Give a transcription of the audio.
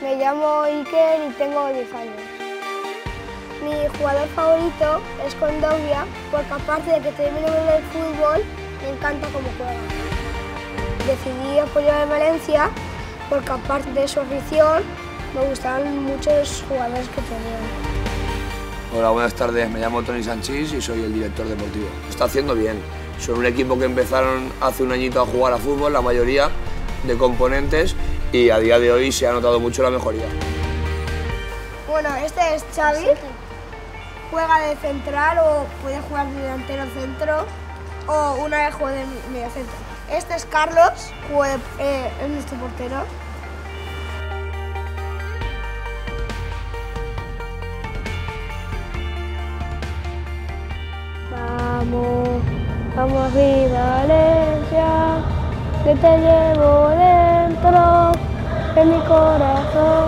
Me llamo Iker y tengo 10 años. Mi jugador favorito es Kondogbia porque aparte de que termino bien el fútbol, me encanta cómo juega. Decidí apoyar a Valencia porque aparte de su afición, me gustaban mucho los jugadores que tenían. Hola, buenas tardes. Me llamo Toni Sanchís y soy el director deportivo. Está haciendo bien. Son un equipo que empezaron hace un añito a jugar a fútbol, la mayoría de componentes, y a día de hoy se ha notado mucho la mejoría. Bueno, este es Xavi. Juega de central o puede jugar de delantero centro o una vez juega de medio centro. Este es Carlos, es nuestro portero. Vamos, vamos arriba, Valencia, que te llevo dentro de mi corazón.